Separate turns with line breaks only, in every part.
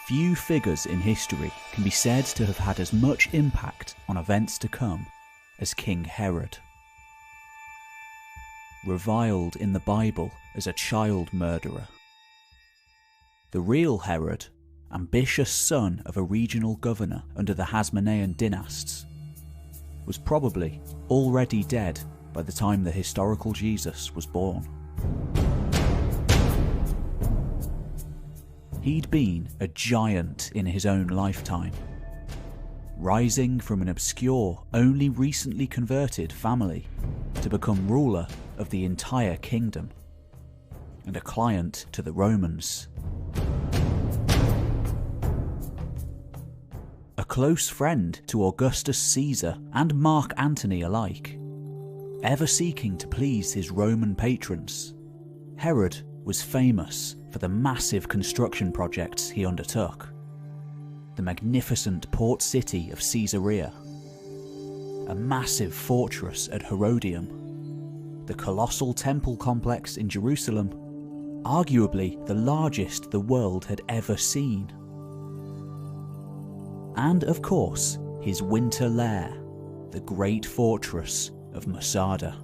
few figures in history can be said to have had as much impact on events to come as King Herod. Reviled in the Bible as a child murderer, the real Herod, ambitious son of a regional governor under the Hasmonean dynasts, was probably already dead by the time the historical Jesus was born. He'd been a giant in his own lifetime, rising from an obscure, only recently converted family to become ruler of the entire kingdom, and a client to the Romans. A close friend to Augustus Caesar and Mark Antony alike, ever seeking to please his Roman patrons, Herod was famous for the massive construction projects he undertook. The magnificent port city of Caesarea, a massive fortress at Herodium, the colossal temple complex in Jerusalem, arguably the largest the world had ever seen. And of course, his winter lair, the great fortress of Masada.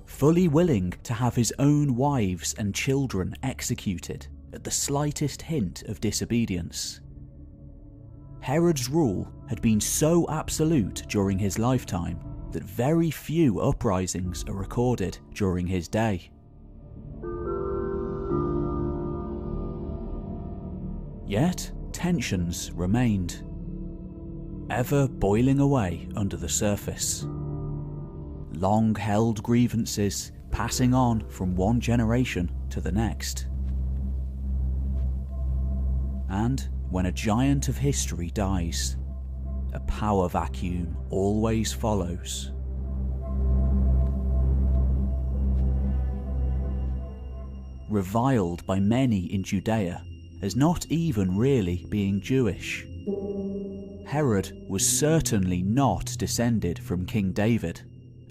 Fully willing to have his own wives and children executed at the slightest hint of disobedience, Herod's rule had been so absolute during his lifetime that very few uprisings are recorded during his day. Yet tensions remained, ever boiling away under the surface. Long-held grievances passing on from one generation to the next. And when a giant of history dies, a power vacuum always follows. Reviled by many in Judea as not even really being Jewish, Herod was certainly not descended from King David,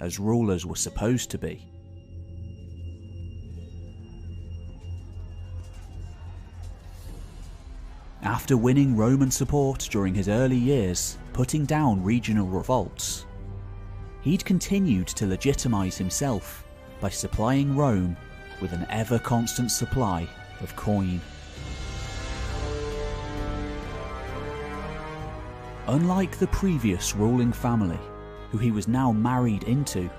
as rulers were supposed to be. After winning Roman support during his early years, putting down regional revolts, he'd continued to legitimize himself by supplying Rome with an ever-constant supply of coin. Unlike the previous ruling family, who he was now married into,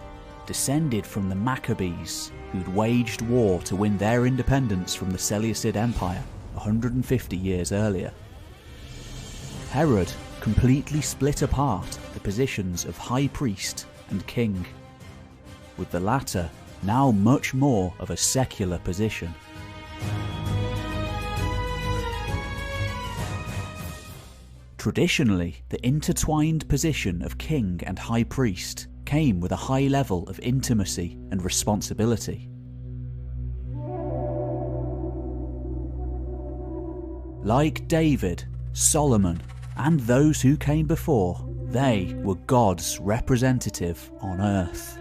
descended from the Maccabees, who'd waged war to win their independence from the Seleucid Empire 150 years earlier, Herod completely split apart the positions of high priest and king, with the latter now much more of a secular position. Traditionally, the intertwined position of king and high priest came with a high level of intimacy and responsibility. Like David, Solomon, and those who came before, they were God's representative on earth,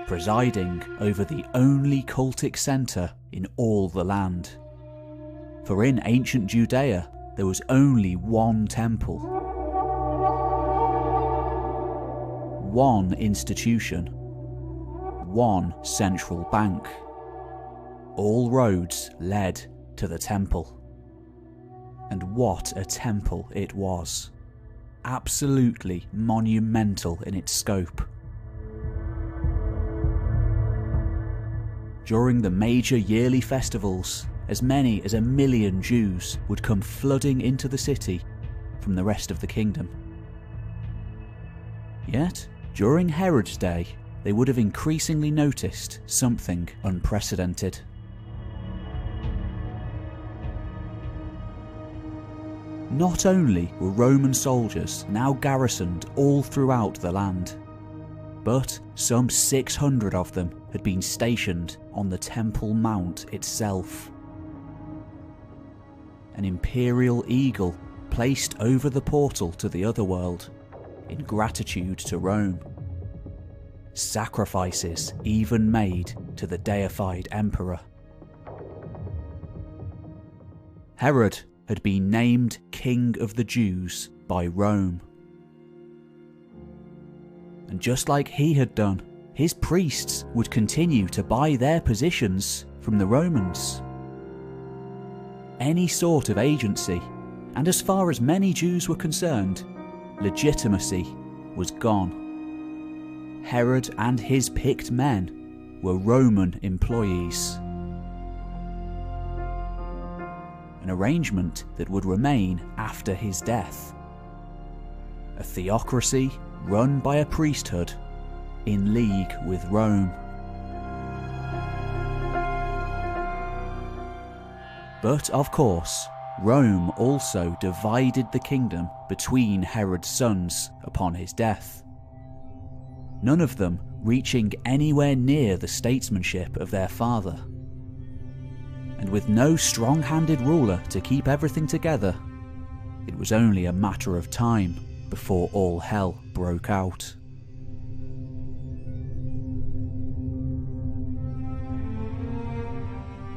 presiding over the only cultic centre in all the land. For in ancient Judea, there was only one temple, one institution, one central bank. All roads led to the temple. And what a temple it was. Absolutely monumental in its scope. During the major yearly festivals, as many as 1 million Jews would come flooding into the city from the rest of the kingdom. Yet, during Herod's day, they would have increasingly noticed something unprecedented. Not only were Roman soldiers now garrisoned all throughout the land, but some 600 of them had been stationed on the Temple Mount itself. An imperial eagle placed over the portal to the other world, in gratitude to Rome. Sacrifices even made to the deified emperor. Herod had been named King of the Jews by Rome. And just like he had done, his priests would continue to buy their positions from the Romans. Any sort of agency, and as far as many Jews were concerned, legitimacy was gone. Herod and his picked men were Roman employees. An arrangement that would remain after his death. A theocracy run by a priesthood in league with Rome. But of course, Rome also divided the kingdom between Herod's sons upon his death, none of them reaching anywhere near the statesmanship of their father. And with no strong-handed ruler to keep everything together, it was only a matter of time before all hell broke out.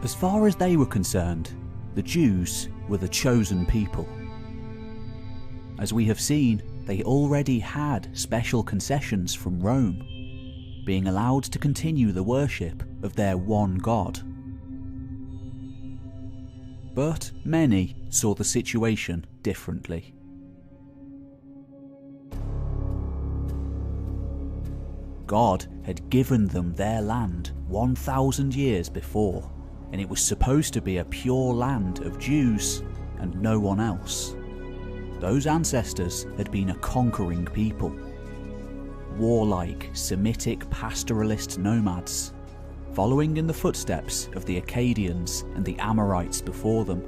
As far as they were concerned, the Jews were the chosen people. As we have seen, they already had special concessions from Rome, being allowed to continue the worship of their one God. But many saw the situation differently. God had given them their land 1,000 years before, and it was supposed to be a pure land of Jews and no one else. Those ancestors had been a conquering people, warlike Semitic pastoralist nomads, following in the footsteps of the Akkadians and the Amorites before them.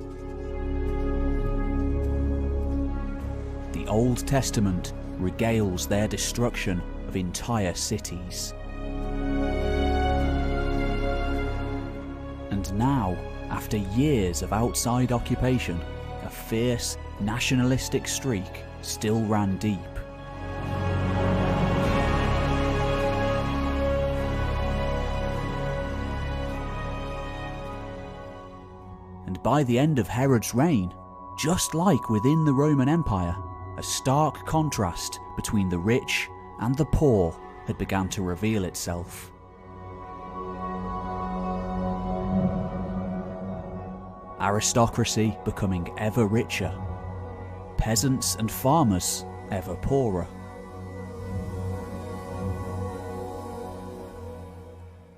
The Old Testament regales their destruction of entire cities. And now, after years of outside occupation, a fierce nationalistic streak still ran deep. And by the end of Herod's reign, just like within the Roman Empire, a stark contrast between the rich and the poor had begun to reveal itself. Aristocracy becoming ever richer, peasants and farmers ever poorer.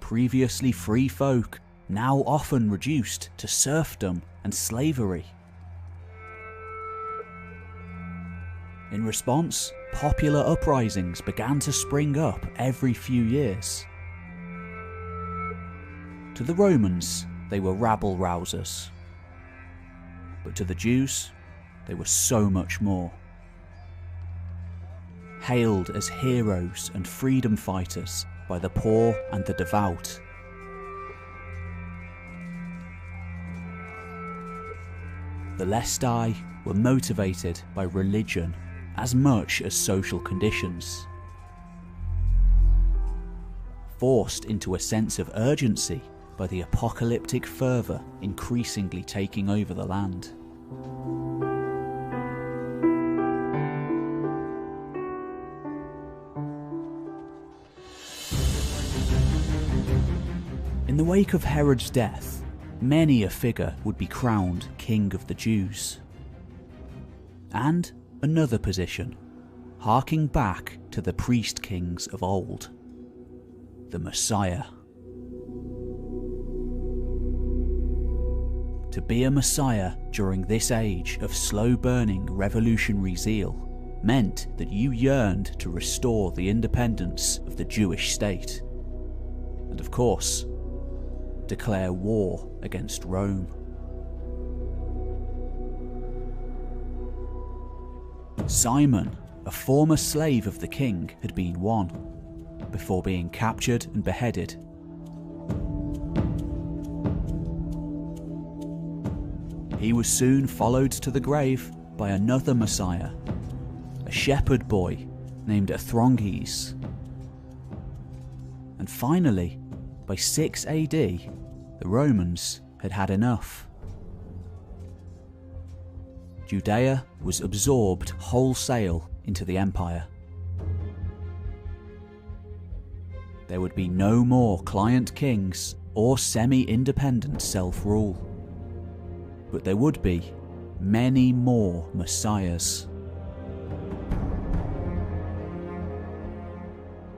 Previously free folk now often reduced to serfdom and slavery. In response, popular uprisings began to spring up every few years. To the Romans, they were rabble-rousers. But to the Jews, they were so much more. Hailed as heroes and freedom fighters by the poor and the devout. The Lestai were motivated by religion as much as social conditions. Forced into a sense of urgency by the apocalyptic fervour increasingly taking over the land. In the wake of Herod's death, many a figure would be crowned King of the Jews. And another position, harking back to the priest kings of old, the Messiah. To be a Messiah during this age of slow-burning revolutionary zeal meant that you yearned to restore the independence of the Jewish state, and of course, declare war against Rome. Simon, a former slave of the king, had been one, before being captured and beheaded. He was soon followed to the grave by another Messiah, a shepherd boy named Athronges. And finally, by 6 AD, the Romans had had enough. Judea was absorbed wholesale into the empire. There would be no more client kings or semi-independent self-rule, but there would be many more messiahs.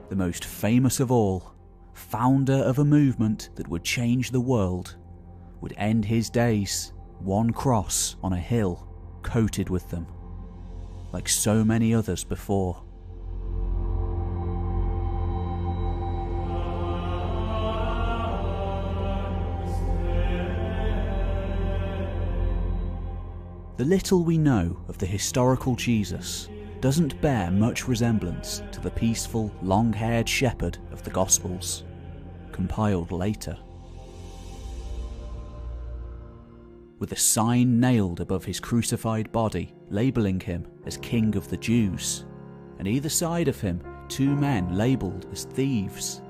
The most famous of all, founder of a movement that would change the world, would end his days one cross on a hill coated with them, like so many others before. The little we know of the historical Jesus doesn't bear much resemblance to the peaceful, long-haired shepherd of the Gospels, compiled later. With a sign nailed above his crucified body labelling him as King of the Jews, and either side of him 2 men labelled as thieves,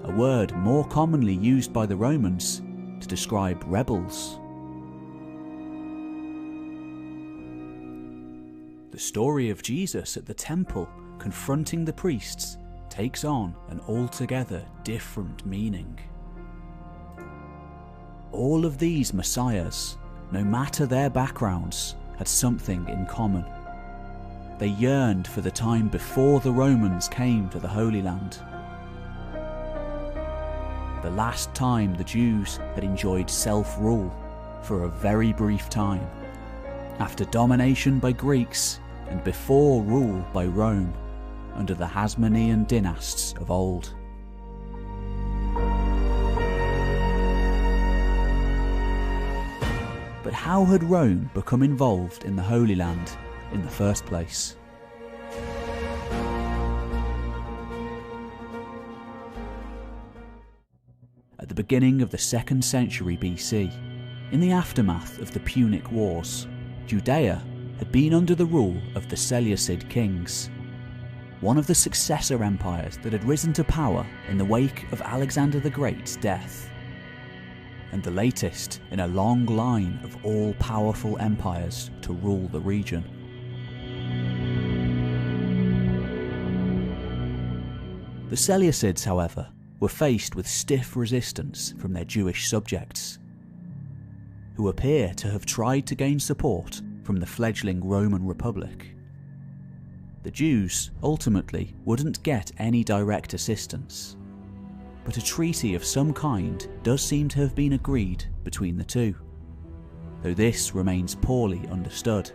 a word more commonly used by the Romans to describe rebels. The story of Jesus at the temple confronting the priests takes on an altogether different meaning. All of these messiahs, no matter their backgrounds, had something in common. They yearned for the time before the Romans came to the Holy Land. The last time the Jews had enjoyed self-rule for a very brief time, after domination by Greeks and before rule by Rome under the Hasmonean dynasts of old. But how had Rome become involved in the Holy Land in the first place? At the beginning of the 2nd century BC, in the aftermath of the Punic Wars, Judea had been under the rule of the Seleucid kings, one of the successor empires that had risen to power in the wake of Alexander the Great's death, and the latest in a long line of all-powerful empires to rule the region. The Seleucids, however, were faced with stiff resistance from their Jewish subjects, who appear to have tried to gain support from the fledgling Roman Republic. The Jews ultimately wouldn't get any direct assistance, but a treaty of some kind does seem to have been agreed between the two, though this remains poorly understood.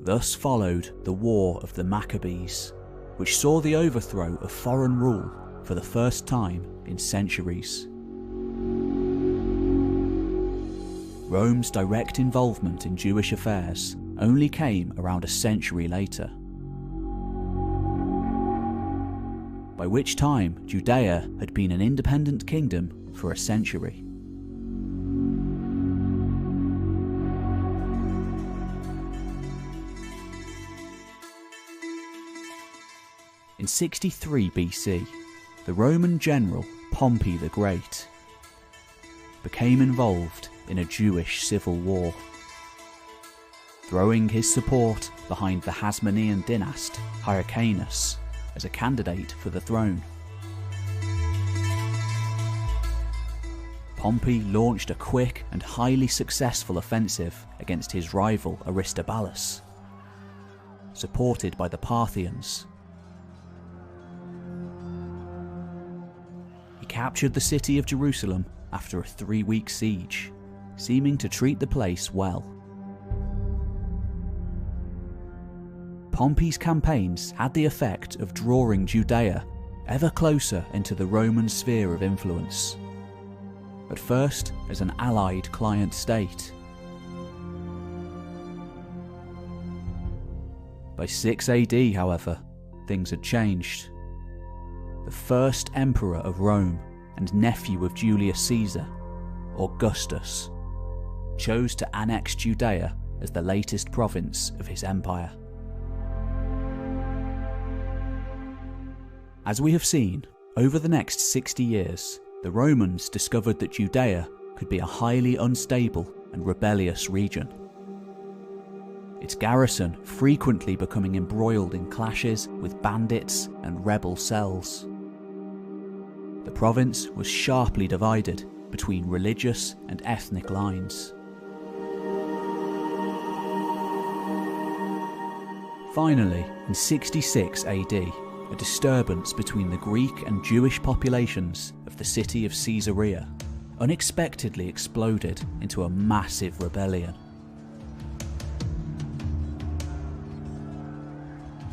Thus followed the War of the Maccabees, which saw the overthrow of foreign rule for the first time in centuries. Rome's direct involvement in Jewish affairs only came around a century later, by which time Judea had been an independent kingdom for a century. In 63 BC, the Roman general Pompey the Great became involved in a Jewish civil war, throwing his support behind the Hasmonean dynast Hyrcanus as a candidate for the throne. Pompey launched a quick and highly successful offensive against his rival Aristobulus, supported by the Parthians. He captured the city of Jerusalem after a 3-week siege, seeming to treat the place well. Pompey's campaigns had the effect of drawing Judea ever closer into the Roman sphere of influence, at first as an allied client state. By 6 AD, however, things had changed. The first emperor of Rome and nephew of Julius Caesar, Augustus, chose to annex Judea as the latest province of his empire. As we have seen, over the next 60 years, the Romans discovered that Judea could be a highly unstable and rebellious region. Its garrison frequently becoming embroiled in clashes with bandits and rebel cells. The province was sharply divided between religious and ethnic lines. Finally, in 66 AD, a disturbance between the Greek and Jewish populations of the city of Caesarea unexpectedly exploded into a massive rebellion.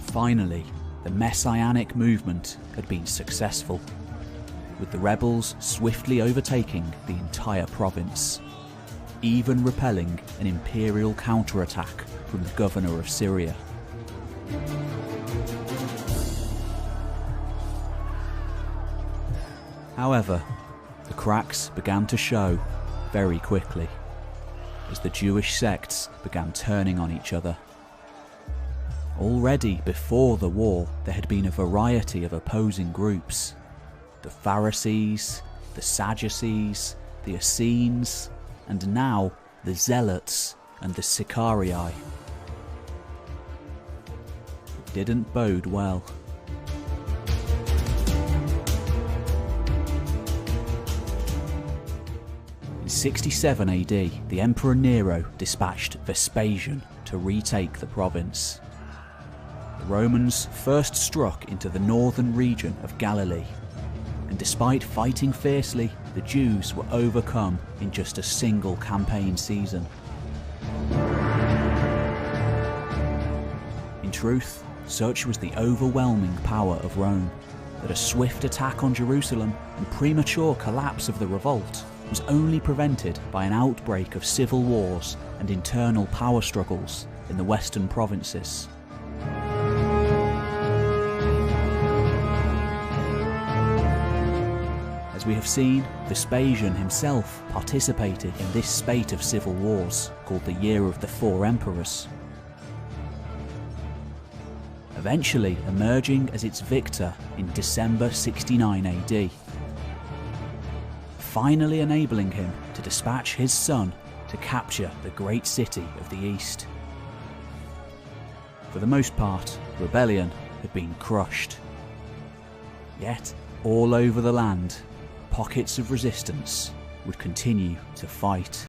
Finally, the Messianic movement had been successful, with the rebels swiftly overtaking the entire province, even repelling an imperial counterattack from the governor of Syria. However, the cracks began to show very quickly as the Jewish sects began turning on each other. Already before the war, there had been a variety of opposing groups: the Pharisees, the Sadducees, the Essenes, and now the Zealots and the Sicarii. It didn't bode well. In 67 AD, the Emperor Nero dispatched Vespasian to retake the province. The Romans first struck into the northern region of Galilee, and despite fighting fiercely, the Jews were overcome in just a single campaign season. In truth, such was the overwhelming power of Rome, that a swift attack on Jerusalem and premature collapse of the revolt was only prevented by an outbreak of civil wars and internal power struggles in the western provinces. As we have seen, Vespasian himself participated in this spate of civil wars called the Year of the Four Emperors, eventually emerging as its victor in December 69 AD, finally enabling him to dispatch his son to capture the great city of the East. For the most part, rebellion had been crushed. Yet, all over the land, pockets of resistance would continue to fight.